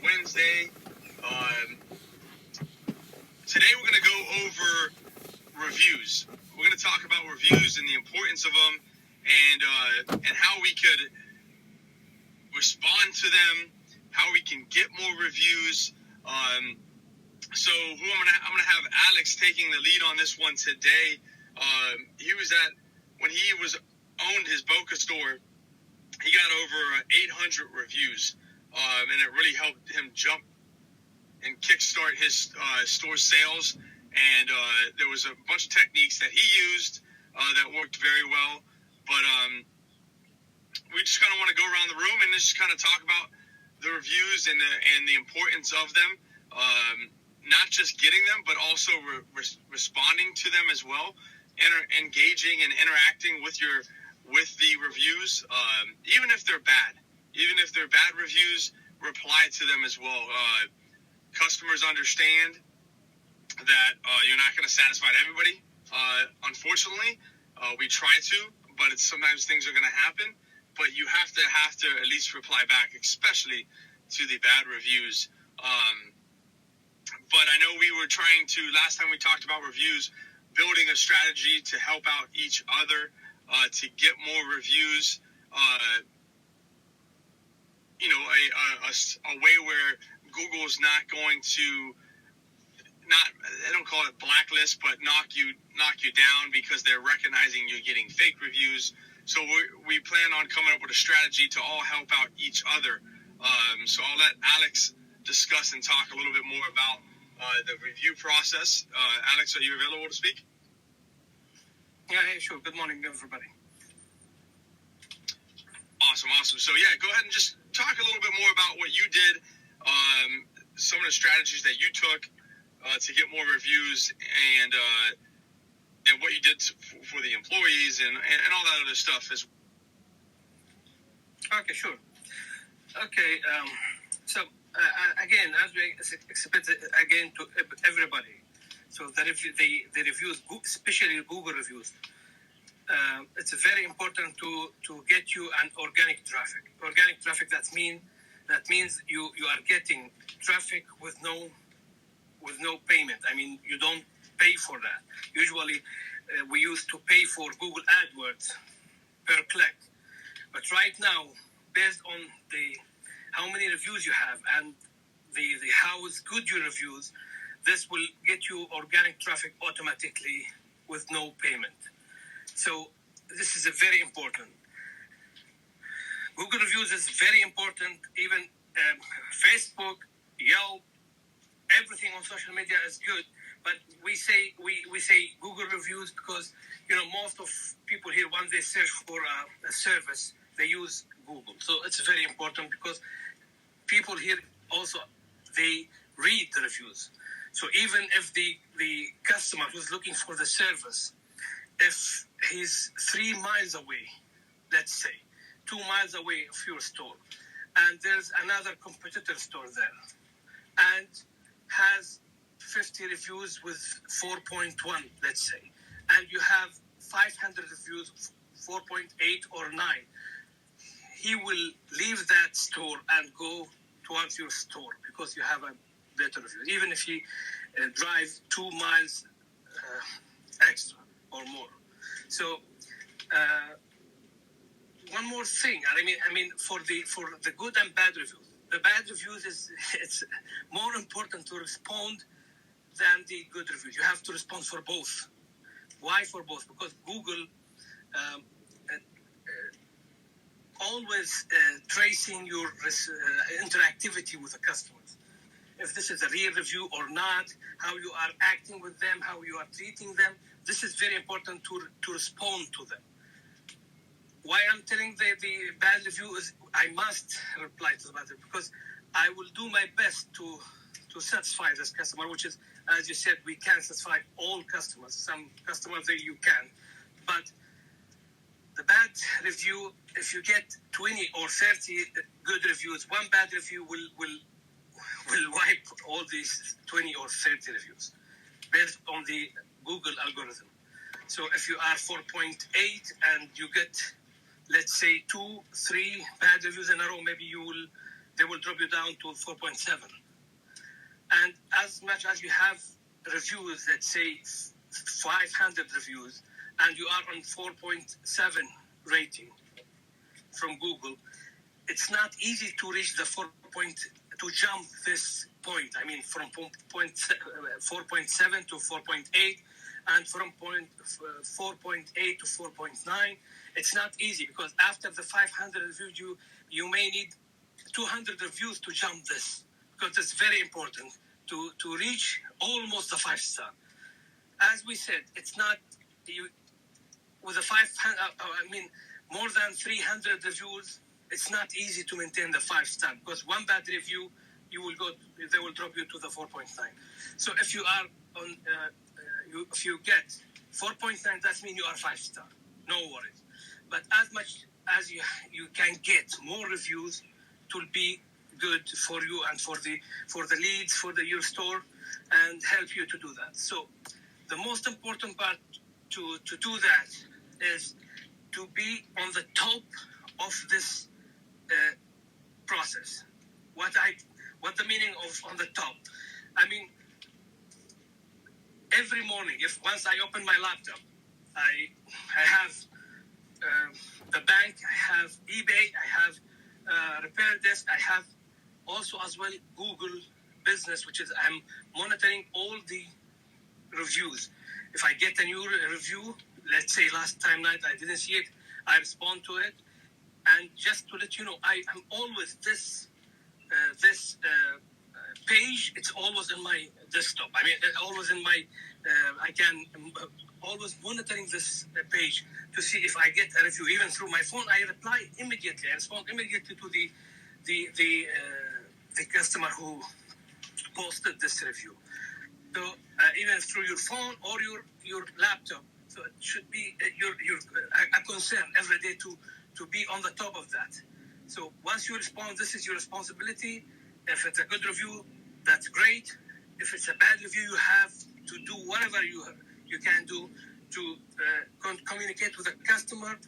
Wednesday. Today we're going to go over reviews. We're going to talk about reviews and the importance of them, and how we could respond to them, how we can get more reviews. So I'm gonna have Alex taking the lead on this one today. He was when he owned his Boca store, he got over 800 reviews, and it really helped him jump and kickstart his store sales. And there was a bunch of techniques that he used that worked very well. But we just kind of want to go around the room and just kind of talk about the reviews and the importance of them. Not just getting them, but also responding to them as well, engaging and interacting with the reviews, even if they're bad. Even if they're bad reviews, reply to them as well. Customers understand that you're not going to satisfy everybody. Unfortunately, we try to, but sometimes things are going to happen. But you have to at least reply back, especially to the bad reviews. But I know we were trying to, last time we talked about reviews, building a strategy to help out each other, to get more reviews, a way where Google's not going to, they don't call it blacklist, but knock you down because they're recognizing you're getting fake reviews. So we plan on coming up with a strategy to all help out each other. So I'll let Alex discuss and talk a little bit more about the review process. Alex, are you available to speak? Yeah, hey, sure. Good morning, everybody. Awesome. So yeah, go ahead and just talk a little bit more about what you did, some of the strategies that you took to get more reviews, and what you did for the employees and all that other stuff as well. Okay, sure. Okay, so again, as we expect again to everybody, so the reviews, especially Google reviews, it's very important to get you an organic traffic. Organic traffic, that means you are getting traffic with no payment. I mean, you don't pay for that. Usually, we used to pay for Google AdWords per click, but right now, based on how many reviews you have and the how good your reviews, this will get you organic traffic automatically with no payment. So this is a very important. Google reviews is very important. Even Facebook, Yelp, everything on social media is good. But we say Google reviews because most of people here, once they search for a service, they use Google. So it's very important because people here also, they read the reviews. So even if the customer who's looking for the service, if he's 3 miles away, let's say, 2 miles away of your store, and there's another competitor store there, and has 50 reviews with 4.1, let's say, and you have 500 reviews, 4.8 or 9, he will leave that store and go towards your store because you have a better review, even if he drives 2 miles extra or more. So one more thing, I mean, for the good and bad reviews. The bad reviews it's more important to respond than the good reviews. You have to respond for both. Why for both? Because Google always tracing your interactivity with the customers. If this is a real review or not, how you are acting with them, how you are treating them. This is very important to respond to them. Why I'm telling the bad review is I must reply to the bad review because I will do my best to satisfy this customer, which is, as you said, we can't satisfy all customers. Some customers you can, but the bad review, if you get 20 or 30 good reviews, one bad review will wipe all these 20 or 30 reviews based on the Google algorithm. So if you are 4.8 and you get, let's say, 2-3 bad reviews in a row, maybe you will they will drop you down to 4.7. And as much as you have reviews, let's say 500 reviews, and you are on 4.7 rating from Google, it's not easy to reach the 4 point, to jump this point. I mean, from 4.7 to 4.8, and from 4.8 to 4.9. It's not easy, because after the 500 reviews, you may need 200 reviews to jump this, because it's very important to reach almost the 5-star. As we said, it's not you with a 500. I mean, more than 300 reviews. It's not easy to maintain the 5-star, because one bad review, they will drop you to the 4.9. So if you are on, if you get 4.9, that means you are 5-star. No worries. But as much as you can get more reviews, it will be good for you and for the leads for your store, and help you to do that. So the most important part to do that is to be on the top of this process. What the meaning of on the top? I mean, every morning, if once I open my laptop, I have the bank, I have eBay, I have Repair Desk, I have also as well Google Business, which is I'm monitoring all the reviews. If I get a new review, let's say last time night I didn't see it, I respond to it. And just to let you know, I'm always this page. It's always in my desktop. I mean, always in my. I can always monitoring this page to see if I get a review. Even through my phone, I reply immediately. I respond immediately to the customer who posted this review. So even through your phone or your laptop. So it should be your a concern every day to be on the top of that. So once you respond, this is your responsibility. If it's a good review, that's great. If it's a bad review, you have to do whatever you can do to communicate with the customer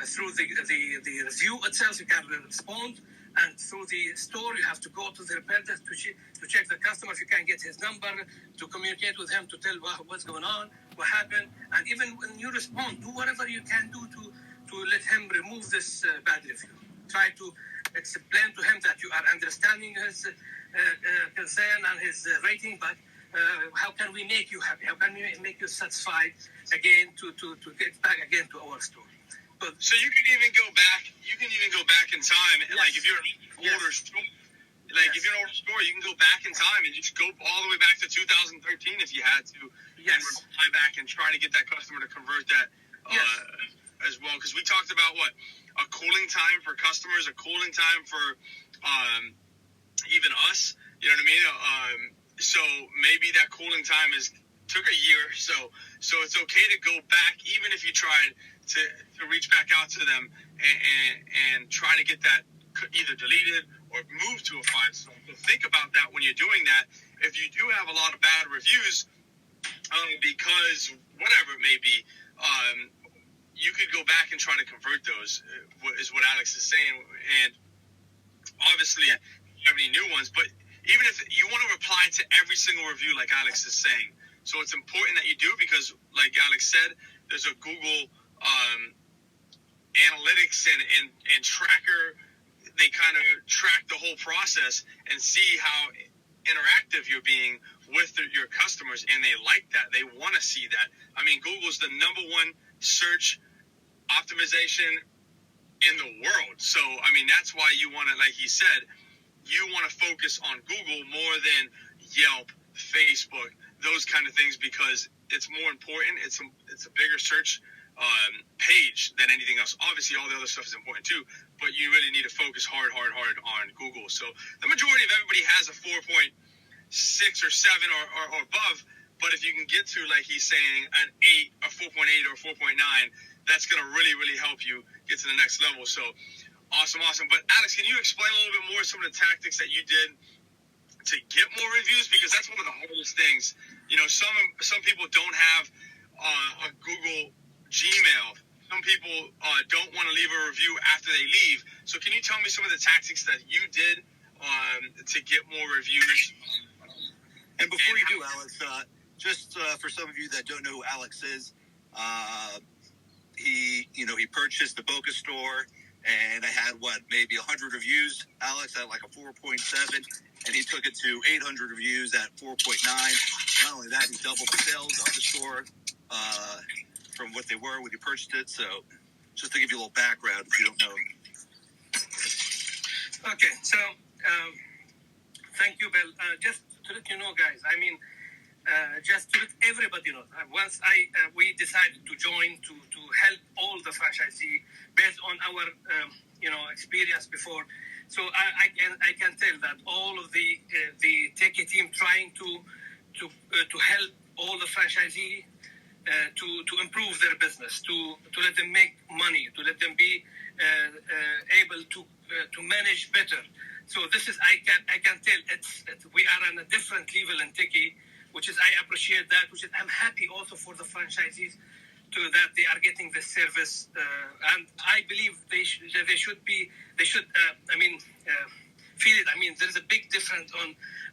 through the review itself. You can respond, and through the store, you have to go to the repair desk to check the customer. If you can get his number, to communicate with him, to tell what's going on, what happened, and even when you respond, do whatever you can do to let him remove this bad review. Try to explain to him that you are understanding his concern and his rating, but how can we make you happy? How can we make you satisfied again to get back again to our store? So you can even go back. You can even go back in time. Yes. Like if you're an older store, if you're an older store, you can go back in time and just go all the way back to 2013 if you had to. Yes. And reply back and try to get that customer to convert that as well. Because we talked about a cooling time for customers, a cooling time for even us. You know what I mean? So maybe that cooling time took a year. So it's okay to go back, even if you tried to reach back out to them and try to get that either deleted or moved to a 5-star. So think about that when you're doing that. If you do have a lot of bad reviews, because whatever it may be, you could go back and try to convert those, is what Alex is saying. And obviously, you have any new ones, but even if you want to reply to every single review, like Alex is saying, so it's important that you do, because like Alex said, there's a Google analytics and tracker. They kind of track the whole process and see how interactive you're being with your customers, and they like that. They want to see that. I mean, Google's the #1 search optimization in the world. So, I mean, that's why you want to, like he said, you want to focus on Google more than Yelp, Facebook, those kind of things, because it's more important. It's a bigger search page than anything else. Obviously, all the other stuff is important too, but you really need to focus hard on Google. So the majority of everybody has a 4.6 or 7 or above, but if you can get to, like he's saying, an 8, a 4.8 or 4.9, that's going to really help you get to the next level. So awesome. But Alex, can you explain a little bit more some of the tactics that you did to get more reviews? Because that's one of the hardest things. You know, some people don't have a Google Gmail. Some people don't want to leave a review after they leave. So can you tell me some of the tactics that you did to get more reviews. And before you do, Alex, just for some of you that don't know who Alex is, he purchased the Boca store, and I had maybe 100 reviews. Alex had like a 4.7, and he took it to 800 reviews at 4.9. Not only that, he doubled the sales of the store from what they were when he purchased it. So, just to give you a little background, if you don't know him. Okay, so thank you, Bill. Just to let you know, guys, I mean, just to let everybody know, once we decided to join to help all the franchisee based on our experience before. So I can tell that all of the Techy team trying to help all the franchisee to improve their business, to let them make money, to let them be able to manage better. So this is I can tell we are on a different level in Techy, which is I appreciate that. Which is I'm happy also for the franchisees that they are getting this service, and I believe they should feel it. I mean, there is a big difference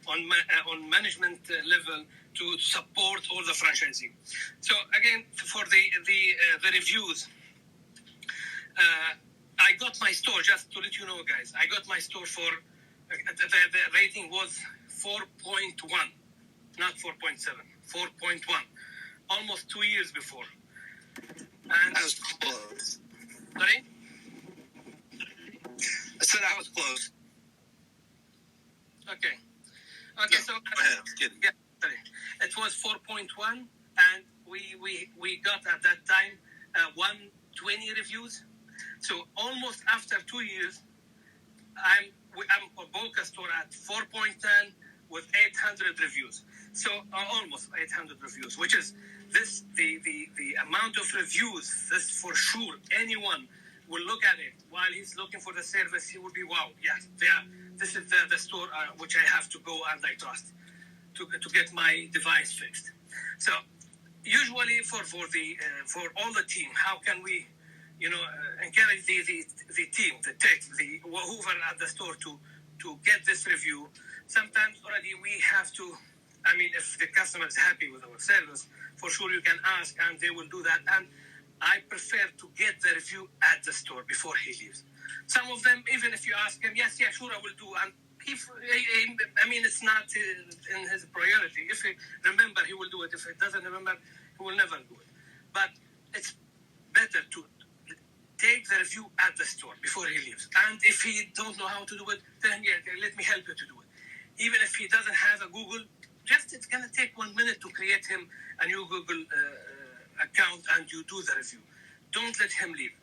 on management level to support all the franchisee. So again, for the reviews, I got my store, just to let you know, guys. I got my store for the rating was 4.1, not 4.7, 4.1, almost 2 years before. And I was close. Sorry? I said I was close. Okay, No, so go ahead. I'm kidding. yeah, sorry. It was 4.1, and we got at that time 120 reviews. So almost after 2 years, I'm a Boca store at 4.10 with 800 reviews. So almost 800 reviews, which is the amount of reviews. This for sure anyone will look at it while he's looking for the service. He will be wow, yes, this is the store which I have to go and I trust to get my device fixed. So usually for all the team, how can we encourage the team, the tech, whoever at the store to get this review? Sometimes already we have to. I mean, if the customer is happy with our service, for sure you can ask, and they will do that. And I prefer to get the review at the store before he leaves. Some of them, even if you ask him, yes, yeah, sure, I will do. And it's not in his priority. If he remember, he will do it. If he doesn't remember, he will never do it. But it's better to take the review at the store before he leaves. And if he don't know how to do it, then let me help you to do it. Even if he doesn't have a Google, it's going to take 1 minute to create him a new Google account and you do the review. Don't let him leave.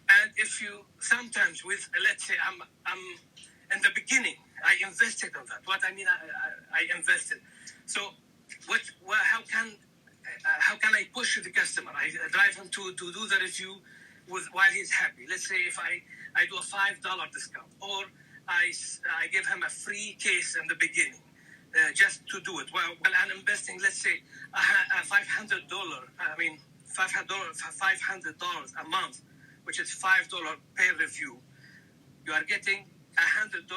And if you sometimes let's say I'm in the beginning, I invested on that. What I mean, I invested. So how can I push the customer? I drive him to do the review while he's happy. Let's say if I do a $5 discount, or I give him a free case in the beginning, just to do it. Well, I'm investing, let's say, $500. $500 a month, which is $5 per review. You are getting $100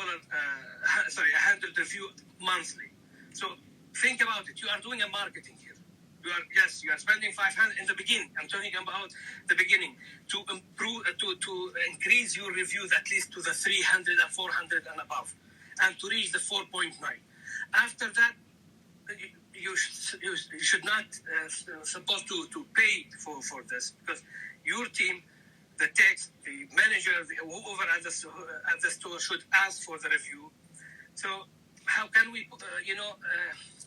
review monthly. So think about it. You are doing a marketing here. You are spending $500 in the beginning. I'm talking about the beginning to improve, to increase your reviews at least to the 300 and 400 and above, and to reach the 4.9. After that, you should not supposed to pay for this, because your team, the techs, the manager, whoever at the store should ask for the review. So how can we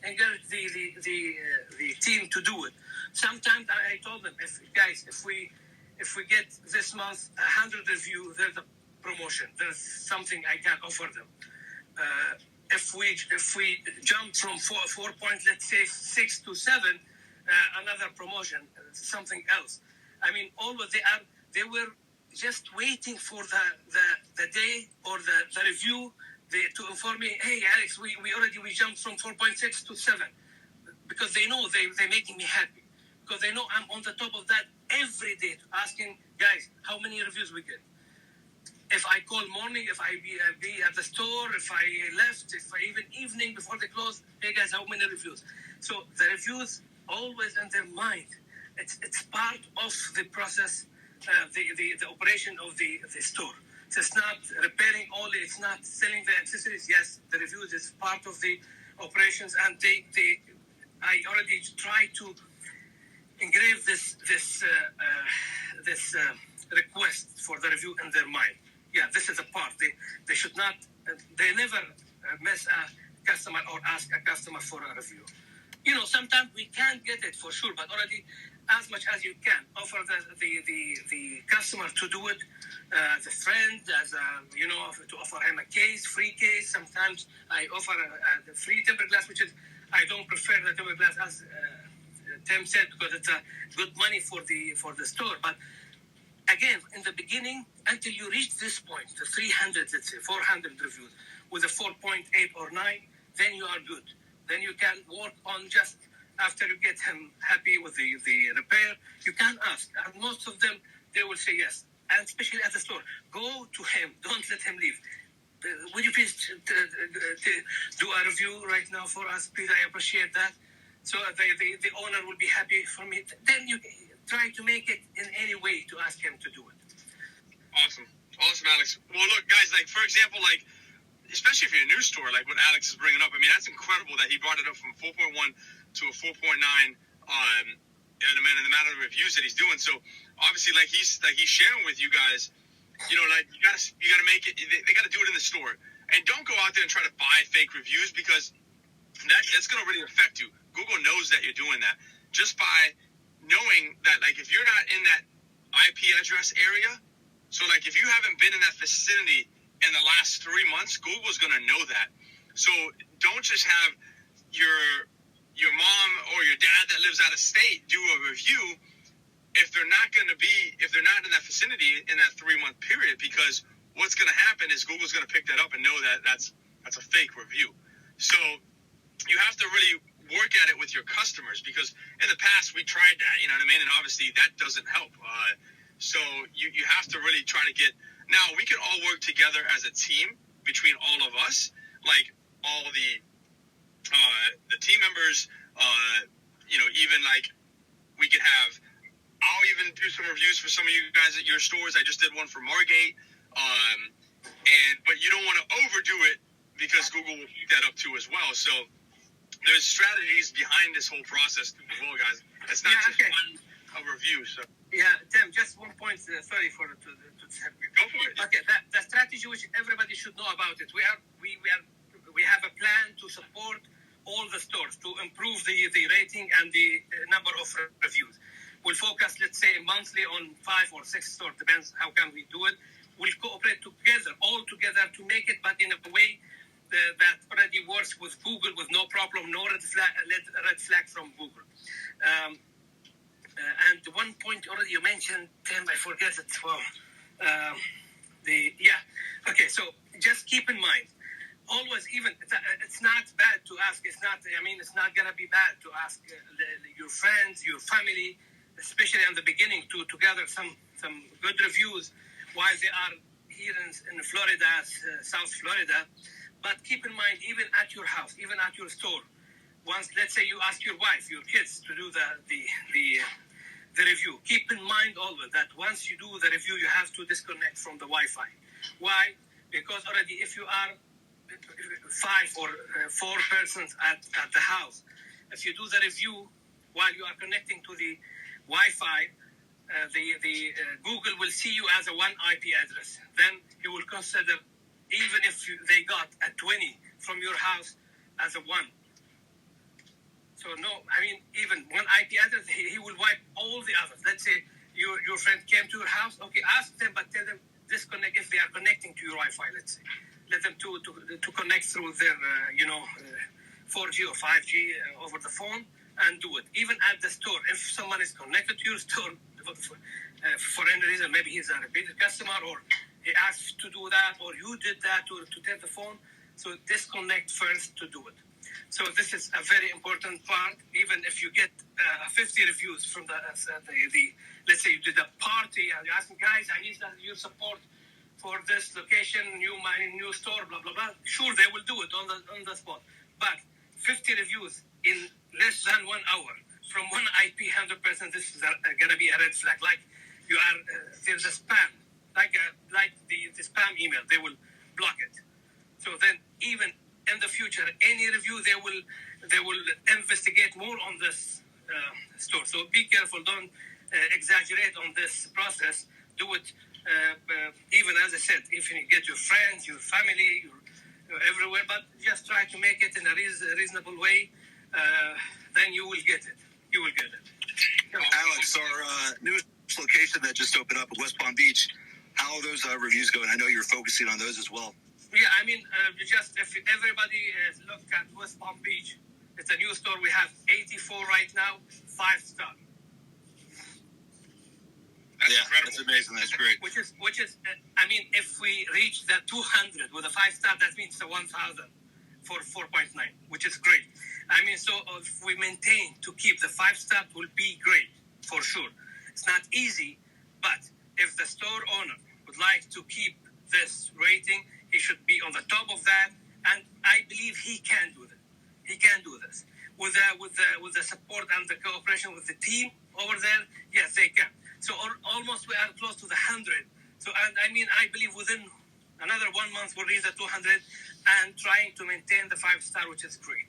encourage the team to do it? Sometimes I told them, if we get this month 100 review, there's a promotion. There's something I can offer them. If we jump from 4 points, let's say 6 to 7, another promotion, something else. I mean, always they were just waiting for the day or the review to inform me, hey, Alex, we jumped from 4.6 to 7, because they know they're making me happy, because they know I'm on the top of that every day, asking guys how many reviews we get. If I call morning, if I be at the store, if I left, if I even evening before they close, hey guys, how many reviews? So the reviews always in their mind. It's part of the process, the operation of the store. So it's not repairing only, it's not selling the accessories. Yes, the reviews is part of the operations, and I already try to engrave this request for the review in their mind. Yeah, this is a part. They should not, they never miss a customer or ask a customer for a review. Sometimes we can't get it for sure, but already as much as you can offer the customer to do it as a friend, to offer him a free case. Sometimes I offer the free tempered glass, which is, I don't prefer the tempered glass as Tim said, because it's a good money for the store. But again, in the beginning, until you reach this point, the 300, let's say 400 reviews with a 4.8 or 9, then you are good. Then you can work on just after you get him happy with the repair, you can ask. And most of them, they will say yes. And especially at the store, go to him. Don't let him leave. Would you please do a review right now for us? Please, I appreciate that. So the owner will be happy for me. Then you try to make it in any way to ask him to do it. Awesome, Alex. Well, look, guys, like for example, like especially if you're a new store, like what Alex is bringing up. I mean, that's incredible that he brought it up from 4.1 to a 4.9. In the amount of reviews that he's doing. So obviously, like he's sharing with you guys, like you gotta make it. They gotta do it in the store, and don't go out there and try to buy fake reviews, because that's gonna really affect you. Google knows that you're doing that just by knowing that, like, if you're not in that IP address area, so like if you haven't been in that vicinity in the last 3 months, Google's gonna know that. So don't just have your mom or your dad that lives out of state do a review if they're not in that vicinity in that 3 month period, because what's going to happen is Google's going to pick that up and know that that's a fake review. So you have to really work at it with your customers, because in the past we tried that, you know what I mean? And obviously that doesn't help. So you have to really try to get, now we can all work together as a team between all of us, like all the team members, even like we could have, I'll even do some reviews for some of you guys at your stores. I just did one for Margate. But you don't want to overdo it, because Google will pick that up too as well. So there's strategies behind this whole process as well, guys. It's not a review. So yeah, Tim, just 1 point. Sorry for to go for it. Okay, the strategy which everybody should know about it. We have a plan to support all the stores to improve the rating and the number of reviews. We'll focus, let's say, monthly on 5 or 6 stores, depends how can we do it. We'll cooperate all together to make it, but in a way that already works with Google with no problem, no red flag from Google. And 1 point already you mentioned, Tim, I forget it. Well, okay, so just keep in mind, always, even it's not bad to ask. It's not gonna be bad to ask your friends, your family, especially in the beginning, to gather some good reviews while they are here in Florida, South Florida. But keep in mind, even at your house, even at your store, once, let's say, you ask your wife, your kids to do the review. Keep in mind always that once you do the review, you have to disconnect from the Wi-Fi. Why? Because already, if you are 5 or 4 persons at the house, if you do the review while you are connecting to the Wi-Fi, Google will see you as a one IP address. Then he will consider, even if they got a 20 from your house, as a 1. So even one IP address, he will wipe all the others. Let's say your friend came to your house. Okay, ask them, but tell them disconnect if they are connecting to your Wi-Fi. Let's say, let them to connect through their 4G or 5G over the phone and do it. Even at the store, if someone is connected to your store for any reason, maybe he's a repeated customer, or he asked to do that, or you did that to take the phone. So disconnect first to do it. So this is a very important part. Even if you get 50 reviews from the let's say you did a party and you're asking, guys, I need your support for this location, new store, blah blah blah. Sure, they will do it on the spot. But 50 reviews in less than 1 hour from one IP, 100%. This is gonna be a red flag. Like you are, there's a spam, like the spam email. They will block it. So then, even in the future, any review they will investigate more on this store. So be careful. Don't exaggerate on this process. Do it. Even as I said, if you get your friends, your family, everywhere, but just try to make it in a reasonable way. Then you will get it. You will get it. Alex, our newest location that just opened up at West Palm Beach, how are those reviews going? I know you're focusing on those as well. Yeah, I mean, just if everybody look at West Palm Beach, it's a new store. We have 84 right now, 5-star. That's incredible. That's amazing. That's great. Which is, I mean, if we reach the 200 with a 5-star, that means the 1,000 for 4.9, which is great. I mean, so if we maintain to keep the 5-star, it will be great for sure. It's not easy, but if the store owner would like to keep this rating, he should be on the top of that, and I believe he can do that. He can do this with the support and the cooperation with the team over there. Yes, they can. So almost we are close to the 100. So and I mean, I believe within another 1 month we'll reach the 200, and trying to maintain the 5-star, which is great.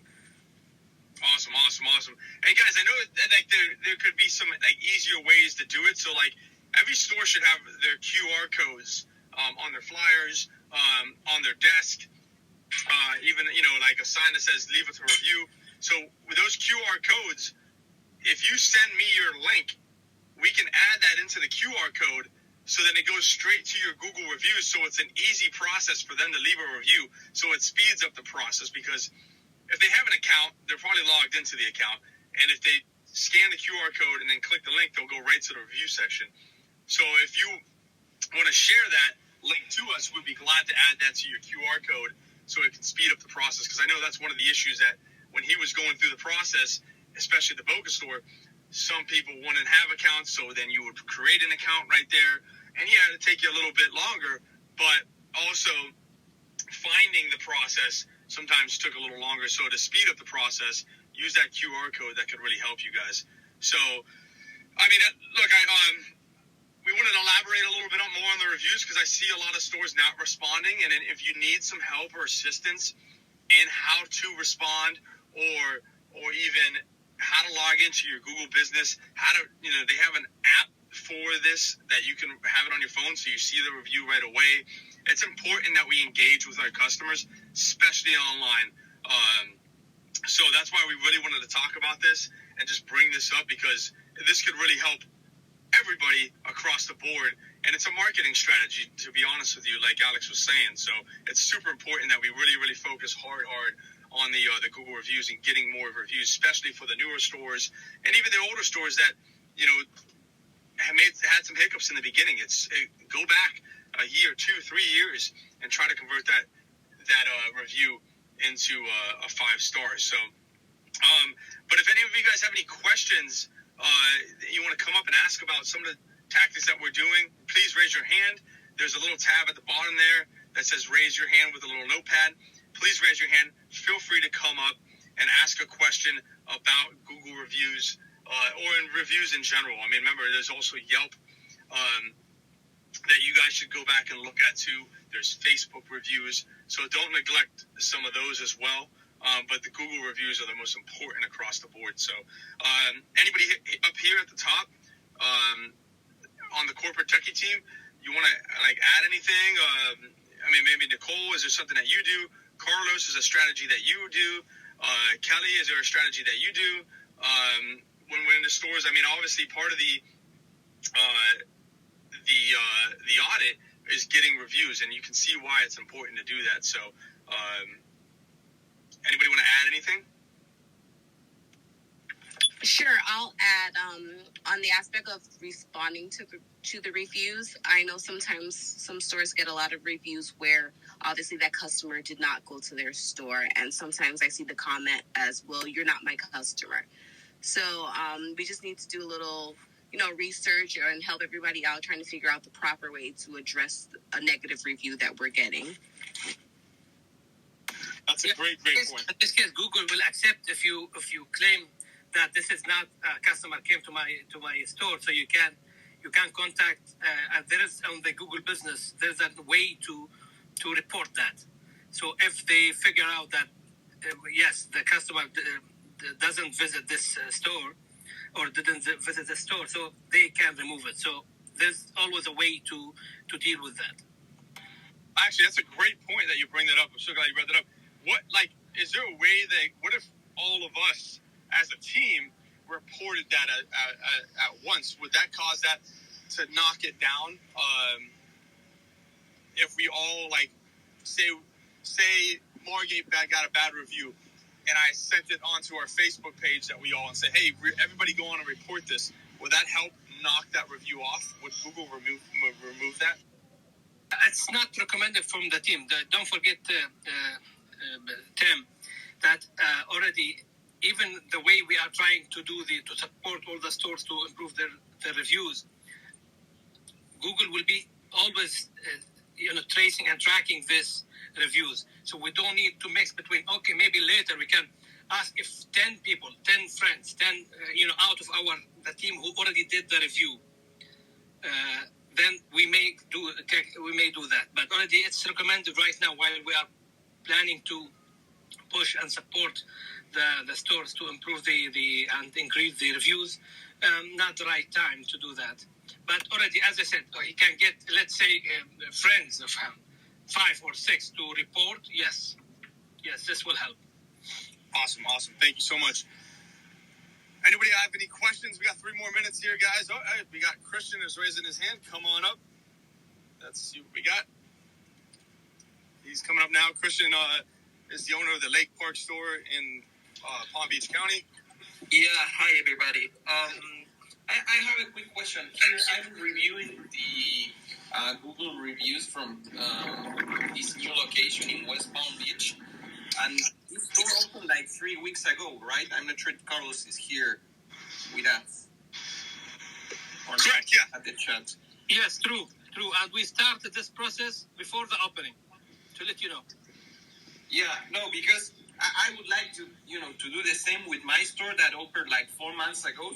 Awesome. And guys, I know that, like there could be some like easier ways to do it. So like every store should have their QR codes on their flyers, on their desk, even like a sign that says "Leave us a review." So with those QR codes, if you send me your link, we can add that into the QR code, so then it goes straight to your Google reviews. So it's an easy process for them to leave a review. So it speeds up the process, because if they have an account, they're probably logged into the account. And if they scan the QR code and then click the link, they'll go right to the review section. So if you want to share that link to us, we'd be glad to add that to your QR code so it can speed up the process. Because I know that's one of the issues that when he was going through the process, especially the Boca store, some people wouldn't have accounts. So then you would create an account right there. And yeah, it'd take you a little bit longer, but also finding the process sometimes took a little longer. So to speed up the process, use that QR code. That could really help you guys. So, I mean, look, we want to elaborate a little bit more on the reviews, because I see a lot of stores not responding. And if you need some help or assistance in how to respond, or even how to log into your Google business, how to, they have an app for this that you can have it on your phone so you see the review right away. It's important that we engage with our customers, especially online. So that's why we really wanted to talk about this and just bring this up, because this could really help everybody across the board. And it's a marketing strategy, to be honest with you, like Alex was saying. So it's super important that we really, really focus hard on the Google reviews and getting more reviews, especially for the newer stores and even the older stores that, had some hiccups in the beginning. Go back a year, 2, 3 years, and try to convert that review into a 5-star. So, but if any of you guys have any questions, you want to come up and ask about some of the tactics that we're doing, please raise your hand. There's a little tab at the bottom there that says raise your hand with a little notepad. Please raise your hand. Feel free to come up and ask a question about Google reviews, or in reviews in general. I mean, remember, there's also Yelp that you guys should go back and look at too. There's Facebook reviews, so don't neglect some of those as well. But the Google reviews are the most important across the board. So anybody up here at the top on the corporate Techy team, you want to add anything? I mean, maybe Nicole, is there something that you do? Carlos, is a strategy that you do? Kelly, is there a strategy that you do? When we're in the stores, I mean, obviously part of the audit is getting reviews, and you can see why it's important to do that. So, anybody want to add anything? Sure, I'll add on the aspect of responding to the reviews. I know sometimes some stores get a lot of reviews where obviously that customer did not go to their store, and sometimes I see the comment as, well, you're not my customer. So we just need to do a little research and help everybody out trying to figure out the proper way to address a negative review that we're getting. That's a great point. In this case, Google will accept if you claim that this is not a customer came to my store, so you can contact. There is on the Google Business, there's a way to report that. So if they figure out that yes, the customer doesn't visit this store or didn't visit the store, so they can remove it. So there's always a way to deal with that. Actually, that's a great point that you bring that up. I'm so glad you brought that up. Is there a way what if all of us as a team reported that at once? Would that cause that to knock it down? If we all say Margate got a bad review, and I sent it onto our Facebook page that we all and say, hey, everybody go on and report this. Would that help knock that review off? Would Google remove that? It's not recommended from the team. Don't forget, Tim, that already even the way we are trying to to support all the stores to improve their reviews, Google will be always tracing and tracking these reviews. So we don't need to mix between, okay, maybe later we can ask if 10 people, 10 friends, 10 out of the team who already did the review, then we may do that. But already it's recommended right now while we are planning to push and support the stores to improve and increase the reviews. Not the right time to do that. But already, as I said, he can get, let's say, friends of him, 5 or 6 to report. Yes, this will help. Awesome. Thank you so much. Anybody have any questions? We got 3 more minutes here, guys. Oh, hey, we got Christian is raising his hand. Come on up. Let's see what we got. He's coming up now. Christian is the owner of the Lake Park store in Palm Beach County. Yeah, hi everybody. I have a quick question. Here I'm reviewing the Google reviews from this new location in West Palm Beach. And this store opened like 3 weeks ago, right? I'm not sure if Carlos is here with us. Or correct, yeah. At the chat. Yes, true. And we started this process before the opening, to let you know. Yeah, no, because I would like to, to do the same with my store that opened like 4 months ago,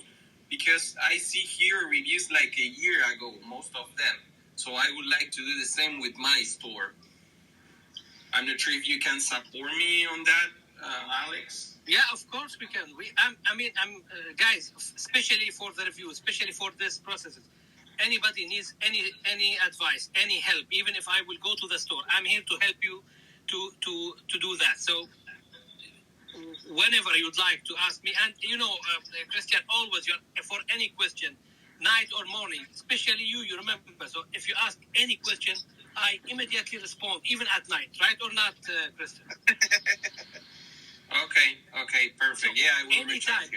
because I see here reviews like a year ago, most of them. So I would like to do the same with my store. I'm not sure if you can support me on that, Alex. Yeah, of course we can. Guys, especially for the review, especially for this process. Anybody needs any advice, any help, even if I will go to the store, I'm here to help you to do that. So whenever you'd like to ask me, and Christian, always for any question, night or morning, especially you remember. So if you ask any question, I immediately respond, even at night, right or not, Christian? Okay, perfect. So, yeah, I will. Anytime.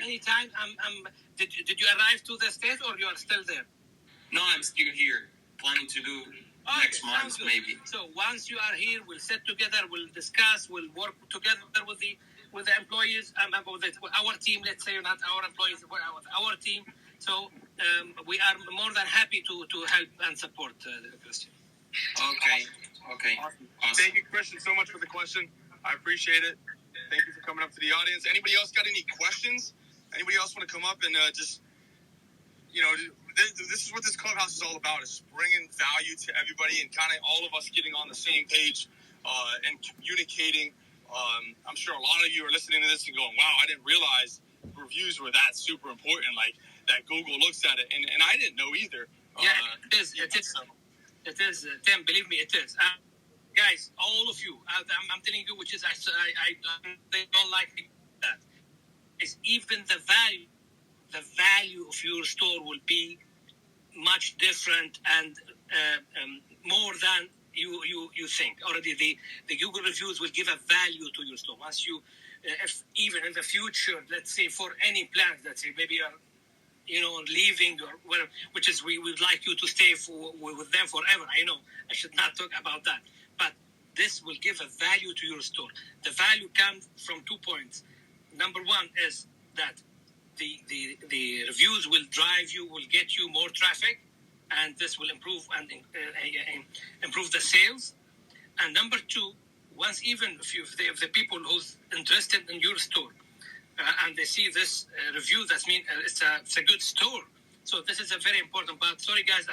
Did you arrive to the States or you are still there? No, I'm still here. Planning to do next month, maybe. So once you are here, we'll sit together, we'll discuss, we'll work together with the employees, with our team. Let's say not our employees, but our team. So we are more than happy to help and support Christian. Okay. Awesome. Thank you, Christian, so much for the question. I appreciate it. Thank you for coming up to the audience. Anybody else got any questions? Anybody else want to come up and just, this is what this clubhouse is all about, is bringing value to everybody and kind of all of us getting on the same page and communicating. I'm sure a lot of you are listening to this and going, wow, I didn't realize reviews were that super important, like that Google looks at it. And I didn't know either. Yeah, it is. It is, Tim, believe me, it is. Guys, all of you, I'm telling you, which is, they don't like that. It's even the value of your store will be much different and more than you think. Already the Google reviews will give a value to your store. Once you, if even in the future, let's say for any plans, let's say maybe you're leaving or whatever, which is we would like you to stay with them forever. I know I should not talk about that, but this will give a value to your store. The value comes from 2 points. Number one is that the reviews will drive you, will get you more traffic, and this will improve and improve the sales. And number two, once even if the people who's interested in your store and they see this review, that means it's a good store. So this is a very important part. Sorry, guys,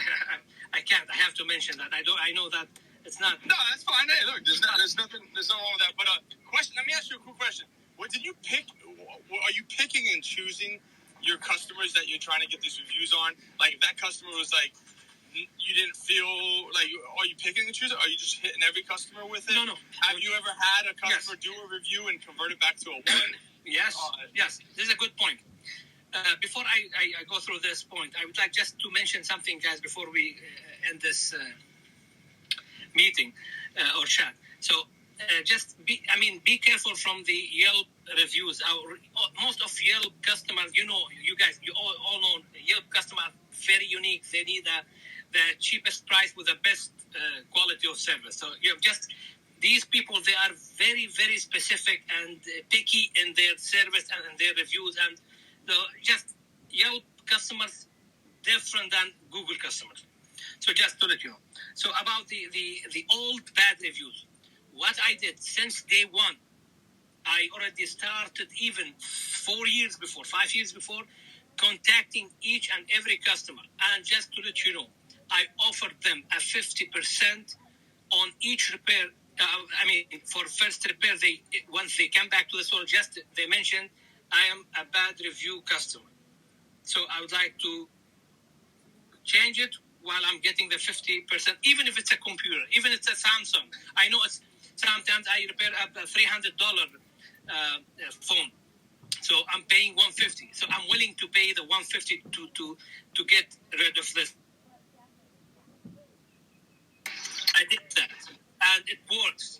I can't. I have to mention that. I know that it's not. No, that's fine. Hey, look, there's nothing wrong with that. But question. Let me ask you a quick question. What did you pick? Are you picking and choosing your customers that you're trying to get these reviews on? Like, if that customer was like, you didn't feel like, are you picking and choosing? Are you just hitting every customer with it? No. Have you ever had a customer do a review and convert it back to a 1? Yes. This is a good point. Before I go through this point, I would like just to mention something, guys, before we end this meeting or chat. So be careful from the Yelp reviews. Most of Yelp customers, you guys, you all know Yelp customers are very unique. They need the cheapest price with the best quality of service. So these people, they are very, very specific and picky in their service and in their reviews. And just Yelp customers different than Google customers. So just to let you know. So about the old bad reviews, what I did since day one, I already started even 5 years before, contacting each and every customer. And just to let you know, I offered them a 50% on each repair. For first repair, once they come back to the store, they mentioned, I am a bad review customer. So I would like to change it while I'm getting the 50%, even if it's a computer, even if it's a Samsung. I know sometimes I repair a $300 phone. So I'm paying $150. So I'm willing to pay the $150 to get rid of this. I did that, and it works.